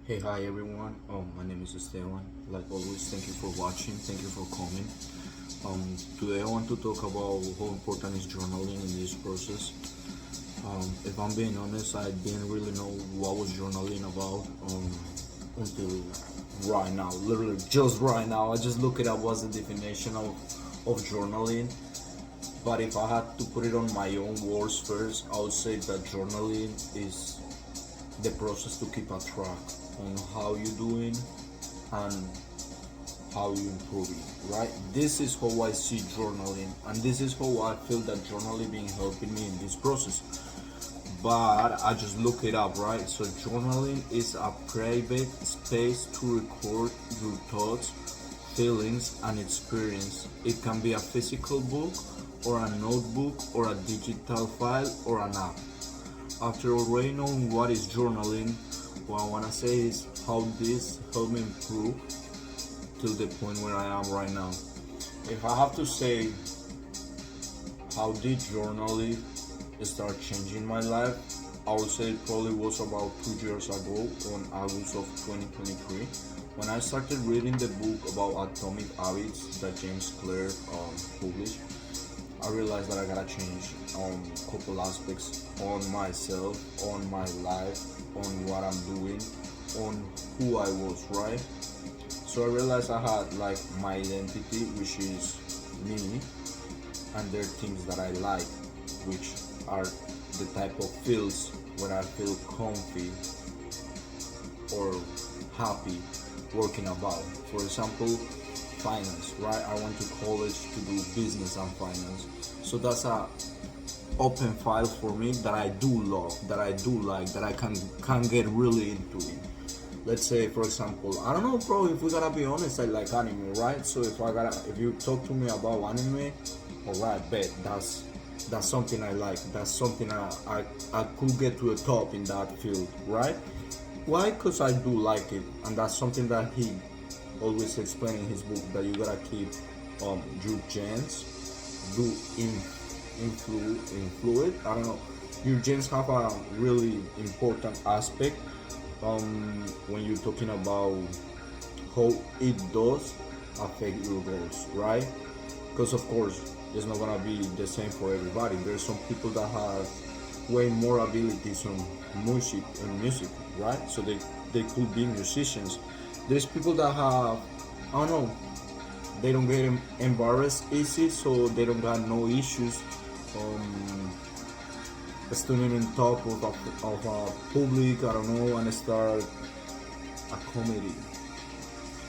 Hey, hi everyone. My name is Esteban. Like always, thank you for watching. Thank you for coming. Today I want to talk about how important is journaling in this process. If I'm being honest, I didn't really know what was journaling about until right now. Literally, just right now, I just look it up. What's the definition of journaling? But if I had to put it on my own words first, I would say that journaling is the process to keep a track on how you're doing and how you improving, right? This is how I see journaling, and this is how I feel that journaling been helping me in this process. But I just look it up, right? So journaling is a private space to record your thoughts, feelings, and experience. It can be a physical book or a notebook or a digital file or an app. After already knowing what is journaling, what I want to say is how this helped me improve till the point where I am right now. If I have to say how did journaling start changing my life, I would say it probably was about 2 years ago on August of 2023 when I started reading the book about atomic habits that James Clear published. I realized that I gotta change on a couple aspects on myself, on my life, on what I'm doing, on who I was, right? So I realized I had like my identity, which is me, and there are things that I like, which are the type of feels when I feel comfy or happy working about. For example, finance, right? I went to college to do business and finance, so that's a open file for me that I do love, that I do like, that I can get really into it. Let's say, for example, I don't know, bro. If we gotta be honest, I like anime, right? So if you talk to me about anime, alright, bet that's something I like. That's something I could get to the top in that field, right? Why? Because I do like it, and that's something that he always explain in his book, that you gotta keep your genes do influence. I don't know. Your genes have a really important aspect when you're talking about how it does affect your goals, right? Because of course it's not gonna be the same for everybody. There's some people that have way more abilities on music, right? So they could be musicians. There's people that have, I don't know, they don't get embarrassed easy, so they don't got no issues standing on top of a public, I don't know, and start a comedy.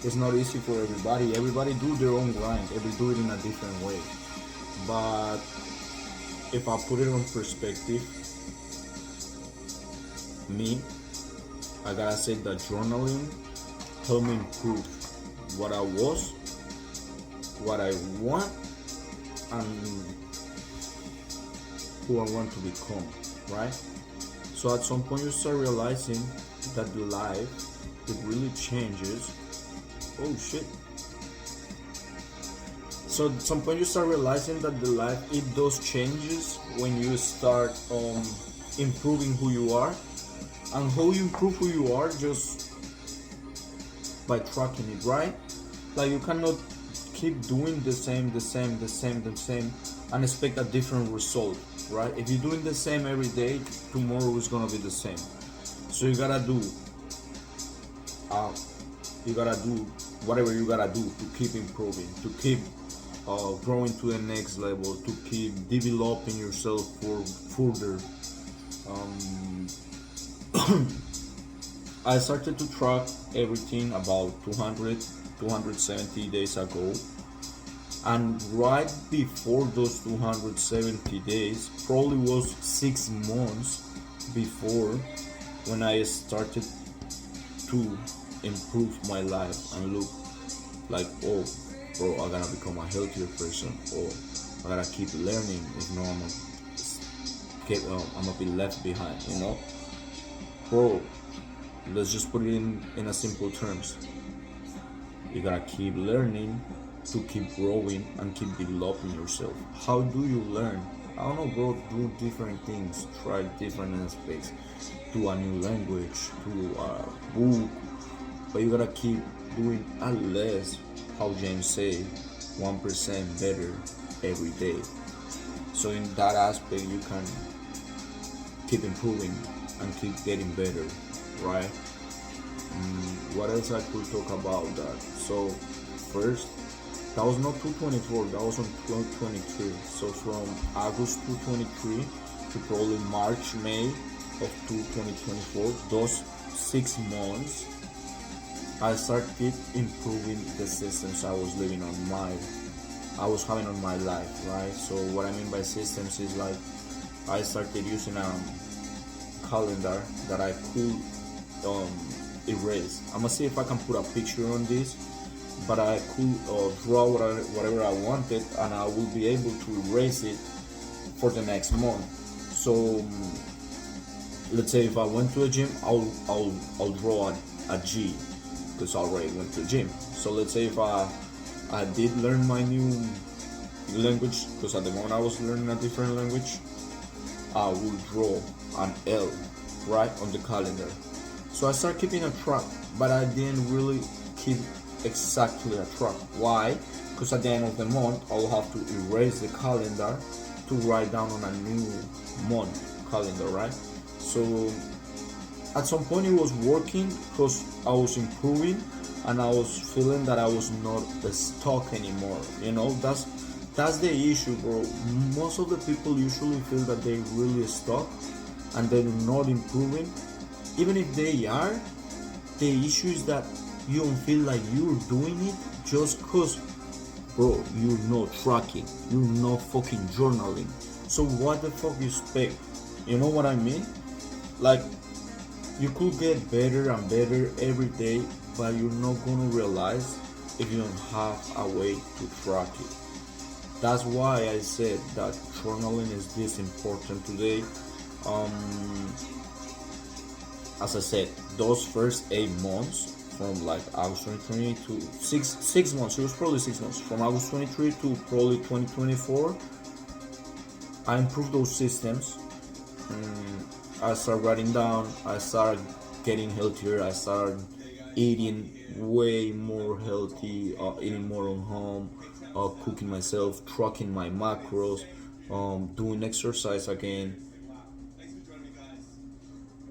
It's not easy for everybody. Everybody do their own grind. Everybody do it in a different way. But if I put it on perspective, me, I gotta say that journaling helped me improve what I was, what I want, and who I want to become, right? So at some point you start realizing that the life, it really changes. Oh shit. So at some point you start realizing that the life, it does changes when you start improving who you are. And how you improve who you are, just by tracking it, right? Like you cannot keep doing the same and expect a different result, right? If you're doing the same every day, tomorrow is gonna be the same. So you gotta do whatever you gotta do to keep improving, to keep growing to the next level, to keep developing yourself for further. I started to track everything about 270 days ago, and right before those 270 days, probably was 6 months before, when I started to improve my life and look like, oh, bro, I gotta become a healthier person, or I gotta keep learning. If not, I'm gonna be left behind, you know, bro. Let's just put it in a simple terms. You gotta keep learning to keep growing and keep developing yourself. How do you learn? I don't know, bro. Do different things, try different aspects, to a new language, to a book, but you gotta keep doing at least, how James say, 1% better every day. So in that aspect, you can keep improving and keep getting better, right? What else I could talk about that? So first, that was not 224, that was on 2023. So from August 2023 to probably March, May of 2024, those 6 months, I started improving the systems I was living on I was having on my life, right? So what I mean by systems is like I started using a calendar that I could erase. I'm gonna see if I can put a picture on this, but I could draw whatever I wanted, and I will be able to erase it for the next month. So let's say if I went to a gym, I'll draw a G because I already went to the gym. So let's say if I did learn my new language, because at the moment I was learning a different language, I will draw an L right on the calendar. So I started keeping a track, but I didn't really keep exactly a track. Why? Because at the end of the month, I'll have to erase the calendar to write down on a new month calendar, right? So at some point it was working because I was improving and I was feeling that I was not stuck anymore. You know, that's the issue, bro. Most of the people usually feel that they're really stuck and they're not improving. Even if they are, the issue is that you don't feel like you're doing it just cause, bro, you're not tracking, you're not fucking journaling. So what the fuck you expect? You know what I mean? Like, you could get better and better every day, but you're not gonna realize if you don't have a way to track it. That's why I said that journaling is this important today. As I said, those first 8 months, from like August 2020 to 6 months, it was probably 6 months, from August 23 to probably 2024, I improved those systems. I started writing down, I started getting healthier, I started eating way more healthy, eating more on home, cooking myself, tracking my macros, doing exercise again.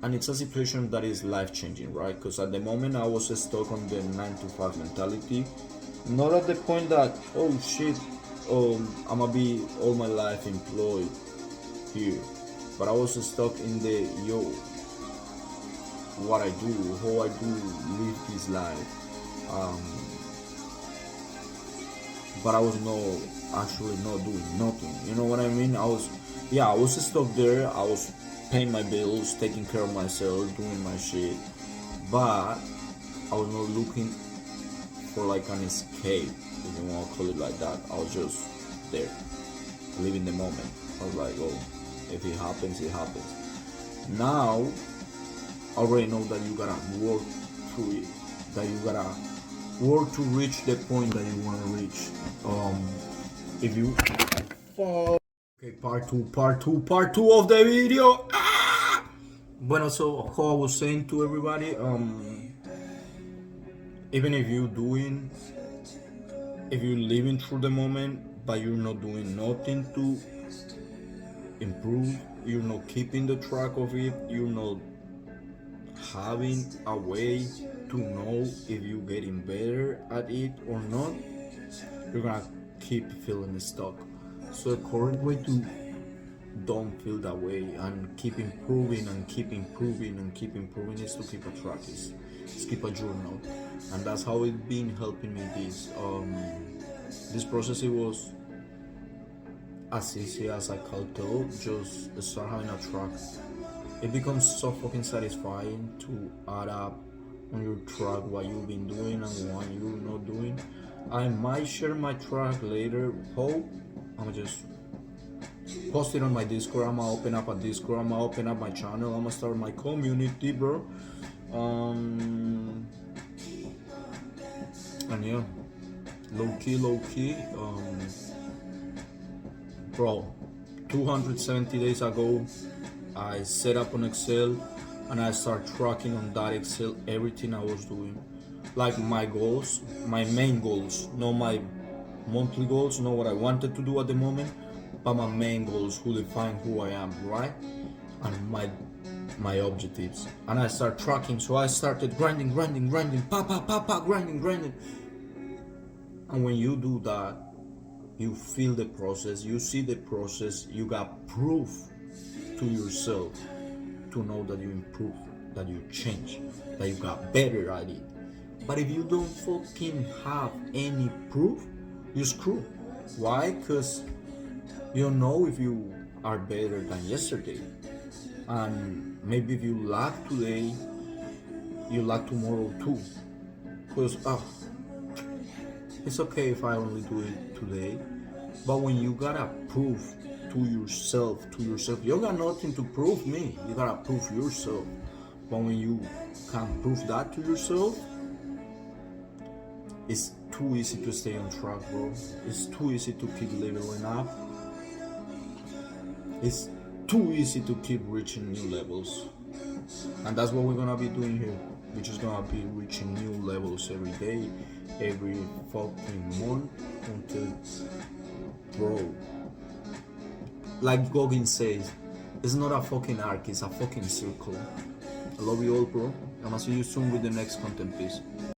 And it's a situation that is life changing, right? Because at the moment I was stuck on the 9 to 5 mentality, not at the point that, oh shit, I'm gonna be all my life employed here, but I was stuck in the what I do, how I do live this life, but I was actually not doing nothing. You know what I mean? I was stuck there. I was paying my bills, taking care of myself, doing my shit, but I was not looking for like an escape, if you want to call it like that. I was just there, living the moment. I was like, oh, if it happens, it happens. Now, I already know that you gotta work through it, that you gotta work to reach the point that you want to reach. If you okay, part two of the video. Bueno, so how I was saying to everybody, even if you're living through the moment, but you're not doing nothing to improve, you're not keeping the track of it, you're not having a way to know if you're getting better at it or not, you're gonna keep feeling stuck. So the correct way to don't feel that way and keep improving and keep improving and keep improving is to keep a track, is keep a journal. And that's how it's been helping me. This process, it was as easy as I can tell. Just start having a track. It becomes so fucking satisfying to add up on your track what you've been doing and what you're not doing. I might share my track later. I'm just post it on my Discord. I'm gonna open up a Discord. I'm gonna open up my channel. I'm gonna start my community, bro. And yeah, low key. Bro, 270 days ago, I set up on Excel and I start tracking on that Excel everything I was doing. like my goals, my main goals, not my monthly goals, not what I wanted to do at the moment, but my main goals who define who I am, right? And my objectives. And I start tracking, so I started grinding, grinding. And when you do that, you feel the process, you see the process, you got proof to yourself to know that you improve, that you change, that you got better at it. But if you don't fucking have any proof, you screw. Why? Because you don't know if you are better than yesterday. And maybe if you lack today, you lack tomorrow too. Because it's okay if I only do it today. But when you gotta prove to yourself, you got nothing to prove me. You gotta prove yourself. But when you can't prove that to yourself, it's too easy to stay on track, bro. It's too easy to keep leveling up. It's too easy to keep reaching new levels. And that's what we're gonna be doing here. We're just gonna be reaching new levels every day, every fucking month until, bro, like Goggins says, it's not a fucking arc, it's a fucking circle. I love you all, bro. I'm gonna see you soon with the next content piece.